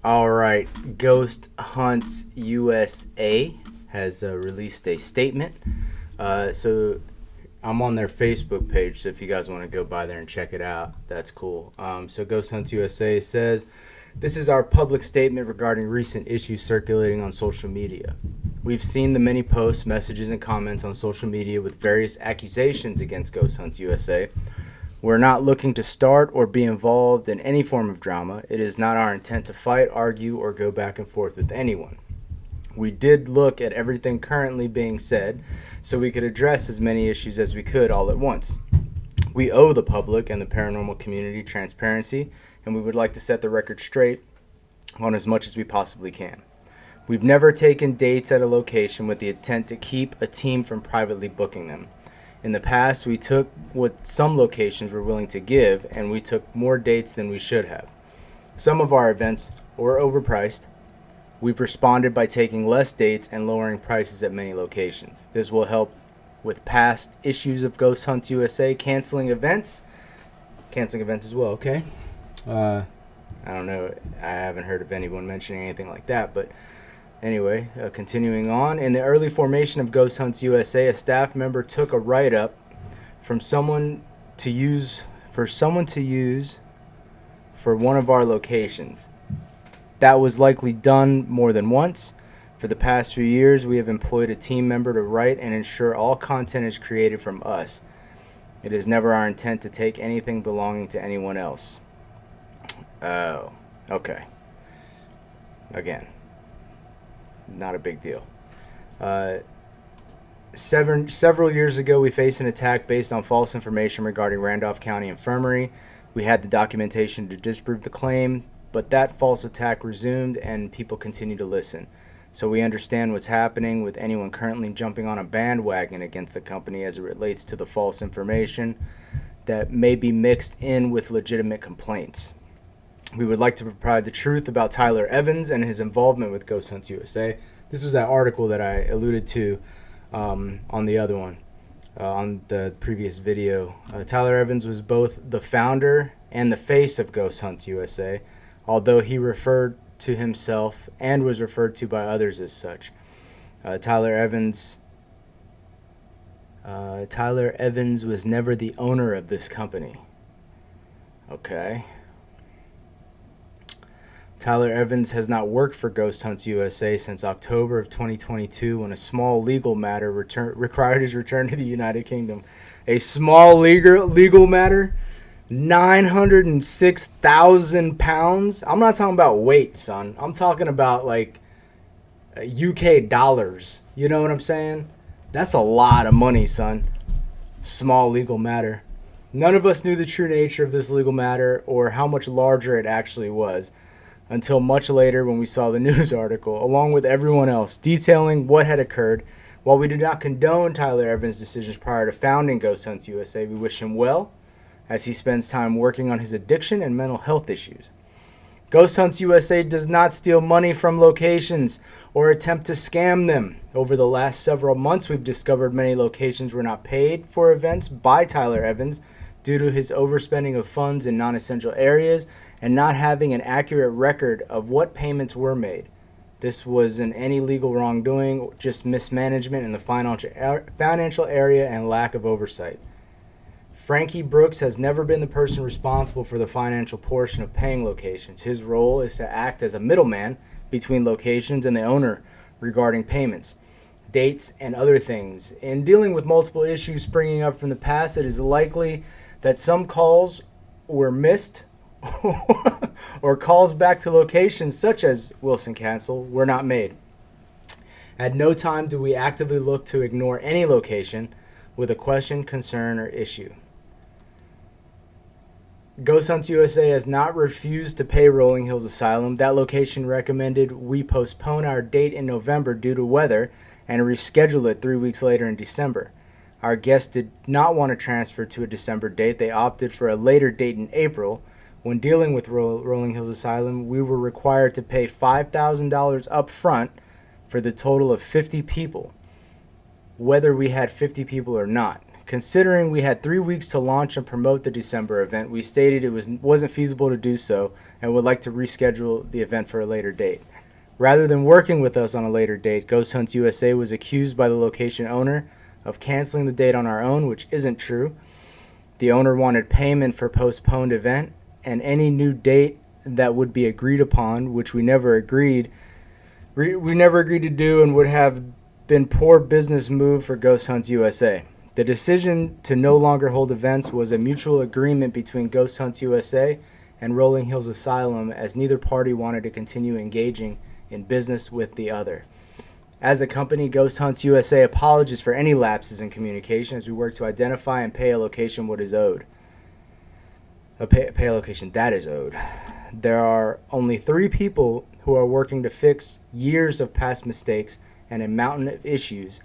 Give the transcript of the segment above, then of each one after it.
All right, Ghost Hunts USA has released a statement. So I'm on their Facebook page, so if you guys want to go by there and check it out, that's cool. So Ghost Hunts USA says, "This is our public statement regarding recent issues circulating on social media. We've seen the many posts, messages, and comments on social media with various accusations against Ghost Hunts USA. We're not looking to start or be involved in any form of drama. It is not our intent to fight, argue, or go back and forth with anyone. We did look at everything currently being said so we could address as many issues as we could all at once. We owe the public and the paranormal community transparency, and we would like to set the record straight on as much as we possibly can. We've never taken dates at a location with the intent to keep a team from privately booking them. In the past, we took what some locations were willing to give, and we took more dates than we should have. Some of our events were overpriced. We've responded by taking less dates and lowering prices at many locations. This will help with past issues of Ghost Hunts USA canceling events as well, okay? I don't know. I haven't heard of anyone mentioning anything like that, but anyway, continuing on. In the early formation of Ghost Hunts USA, a staff member took a write-up for someone to use for one of our locations. That was likely done more than once. For the past few years, we have employed a team member to write and ensure all content is created from us. It is never our intent to take anything belonging to anyone else." Oh, okay. Again, not a big deal. Several years ago, we faced an attack based on false information regarding Randolph County Infirmary. We had the documentation to disprove the claim, but that false attack resumed and people continue to listen. So we understand what's happening with anyone currently jumping on a bandwagon against the company as it relates to the false information that may be mixed in with legitimate complaints. We would like to provide the truth about Tyler Evans and his involvement with Ghost Hunts USA. This was that article that I alluded to on the other one, on the previous video. Tyler Evans was both the founder and the face of Ghost Hunts USA, although he referred to himself and was referred to by others as such. Tyler Evans was never the owner of this company. Okay. Tyler Evans has not worked for Ghost Hunts USA since October of 2022 when a small legal matter required his return to the United Kingdom. A small legal matter? 906,000 pounds? I'm not talking about weight, son. I'm talking about like UK dollars. You know what I'm saying? That's a lot of money, son. Small legal matter. None of us knew the true nature of this legal matter or how much larger it actually was until much later when we saw the news article, along with everyone else, detailing what had occurred. While we do not condone Tyler Evans' decisions prior to founding Ghost Hunts USA, we wish him well as he spends time working on his addiction and mental health issues. Ghost Hunts USA does not steal money from locations or attempt to scam them. Over the last several months, we've discovered many locations were not paid for events by Tyler Evans due to his overspending of funds in non-essential areas and not having an accurate record of what payments were made. This wasn't any legal wrongdoing, just mismanagement in the financial area and lack of oversight. Frankie Brooks has never been the person responsible for the financial portion of paying locations. His role is to act as a middleman between locations and the owner regarding payments, dates, and other things. In dealing with multiple issues springing up from the past, it is likely that some calls were missed or calls back to locations such as Wilson Castle were not made. At no time do we actively look to ignore any location with a question, concern, or issue. Ghost Hunts USA has not refused to pay Rolling Hills Asylum. That location recommended we postpone our date in November due to weather and reschedule it 3 weeks later in December. Our guests did not want to transfer to a December date. They opted for a later date in April. When dealing with Rolling Hills Asylum, we were required to pay $5,000 up front for the total of 50 people, whether we had 50 people or not. Considering we had 3 weeks to launch and promote the December event, we stated wasn't feasible to do so and would like to reschedule the event for a later date. Rather than working with us on a later date, Ghost Hunts USA was accused by the location owner of canceling the date on our own, which isn't true. The owner wanted payment for postponed event and any new date that would be agreed upon, which we never agreed. We never agreed to do and would have been poor business move for Ghost Hunts USA. The decision to no longer hold events was a mutual agreement between Ghost Hunts USA and Rolling Hills Asylum, as neither party wanted to continue engaging in business with the other. As a company, Ghost Hunts USA apologizes for any lapses in communication as we work to identify and pay a location what is owed. Pay a location that is owed. There are only 3 people who are working to fix years of past mistakes and a mountain of issues,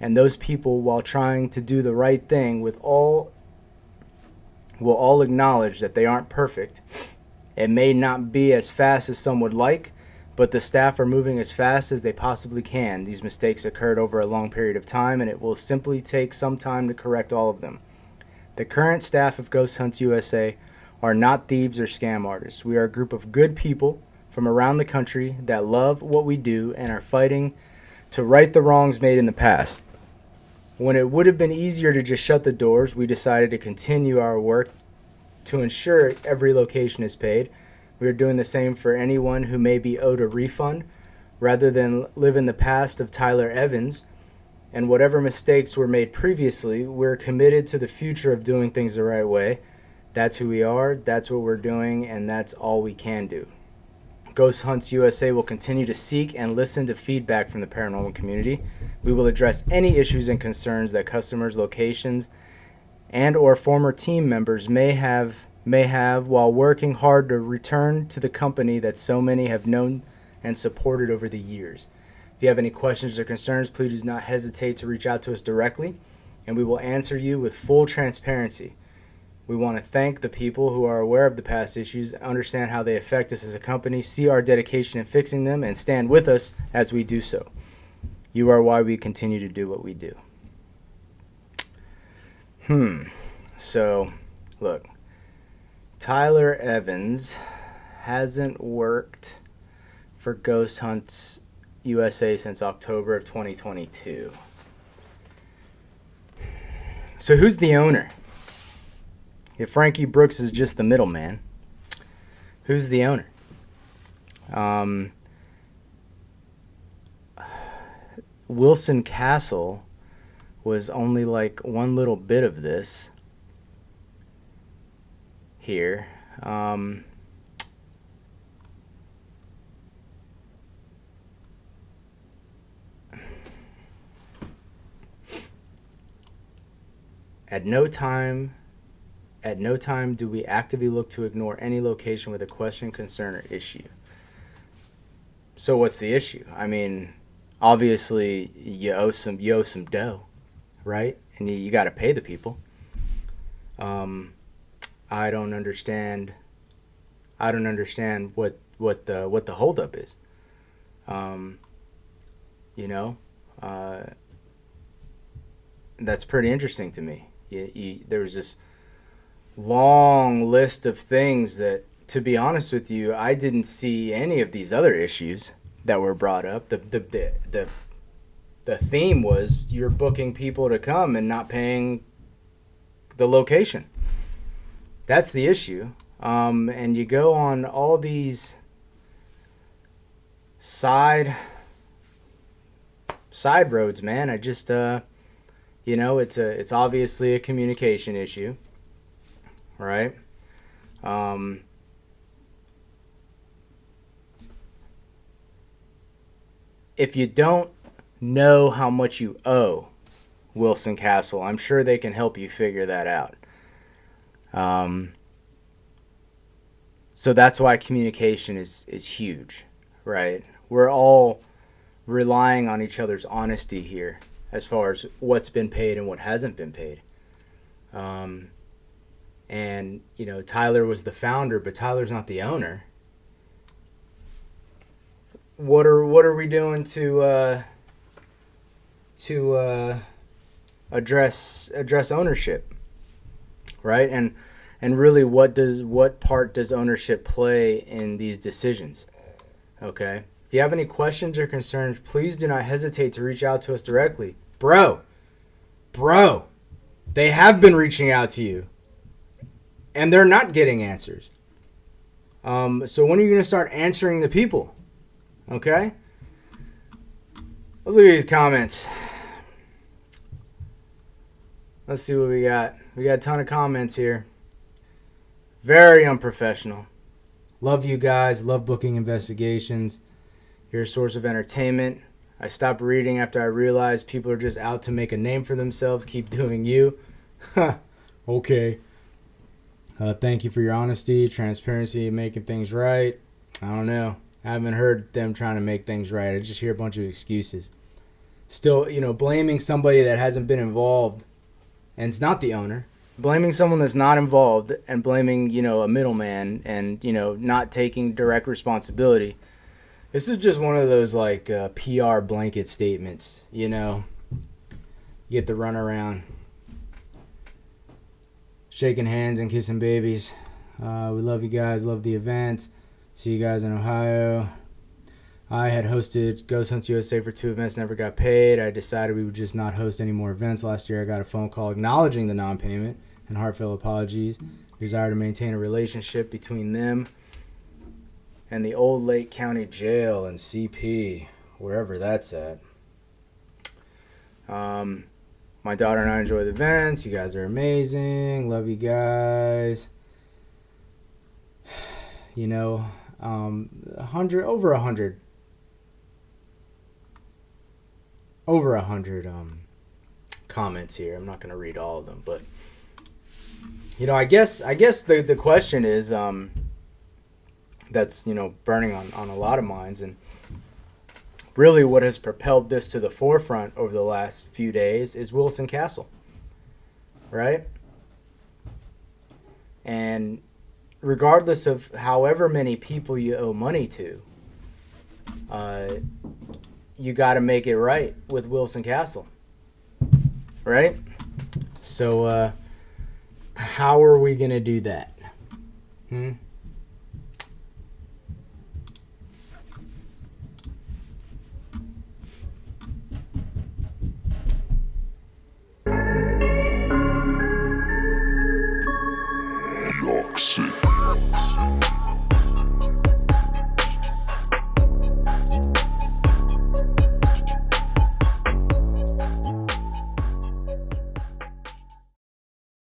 and those people, while trying to do the right thing will all acknowledge that they aren't perfect. It may not be as fast as some would like, but the staff are moving as fast as they possibly can. These mistakes occurred over a long period of time, and it will simply take some time to correct all of them. The current staff of Ghost Hunts USA are not thieves or scam artists. We are a group of good people from around the country that love what we do and are fighting to right the wrongs made in the past. When it would have been easier to just shut the doors, we decided to continue our work to ensure every location is paid. We are doing the same for anyone who may be owed a refund, rather than live in the past of Tyler Evans. And whatever mistakes were made previously, we're committed to the future of doing things the right way. That's who we are, that's what we're doing, and that's all we can do. Ghost Hunts USA will continue to seek and listen to feedback from the paranormal community. We will address any issues and concerns that customers, locations, and or former team members may have while working hard to return to the company that so many have known and supported over the years. If you have any questions or concerns, please do not hesitate to reach out to us directly, and we will answer you with full transparency. We want to thank the people who are aware of the past issues, understand how they affect us as a company, see our dedication in fixing them, and stand with us as we do so. You are why we continue to do what we do. So, look. Tyler Evans hasn't worked for Ghost Hunts USA since October of 2022. So who's the owner? If Frankie Brooks is just the middleman, who's the owner? Wilson Castle was only like one little bit of this here. At no time do we actively look to ignore any location with a question, concern, or issue. So what's the issue? I mean, obviously you owe some dough, right? And you got to pay the people. I don't understand what the holdup is. That's pretty interesting to me. There was this long list of things that, to be honest with you, I didn't see any of these other issues that were brought up. The theme was you're booking people to come and not paying the location. That's the issue. And you go on all these side roads, man. I just it's obviously a communication issue, right? If you don't know how much you owe Wilson Castle, I'm sure they can help you figure that out. So that's why communication is huge, right? We're all relying on each other's honesty here as far as what's been paid and what hasn't been paid. And Tyler was the founder, but Tyler's not the owner. What are we doing to address ownership, right? And really, what part does ownership play in these decisions? Okay. If you have any questions or concerns, please do not hesitate to reach out to us directly. Bro, they have been reaching out to you, and they're not getting answers. So when are you going to start answering the people? Okay? Let's look at these comments. Let's see what we got. We got a ton of comments here. Very unprofessional. Love you guys. Love booking investigations. You're a source of entertainment. I stopped reading after I realized people are just out to make a name for themselves. Keep doing you. Okay. Thank you for your honesty, transparency, making things right. I don't know. I haven't heard them trying to make things right. I just hear a bunch of excuses. Still, blaming somebody that hasn't been involved, and it's not the owner. Blaming someone that's not involved and blaming, a middleman and, not taking direct responsibility. This is just one of those, PR blanket statements, You get the run around. Shaking hands and kissing babies. We love you guys. Love the event. See you guys in Ohio. I had hosted Ghost Hunts USA for 2 events, never got paid. I decided we would just not host any more events. Last year I got a phone call acknowledging the non-payment and heartfelt apologies. Desire to maintain a relationship between them and the Old Lake County Jail and CP, wherever that's at. My daughter and I enjoy the events. You guys are amazing. Love you guys. Over a hundred comments here. I'm not going to read all of them, but I guess the question is that's burning on a lot of minds, and really what has propelled this to the forefront over the last few days is Wilson Castle, right? And regardless of however many people you owe money to, you got to make it right with Wilson Castle, right? So how are we going to do that?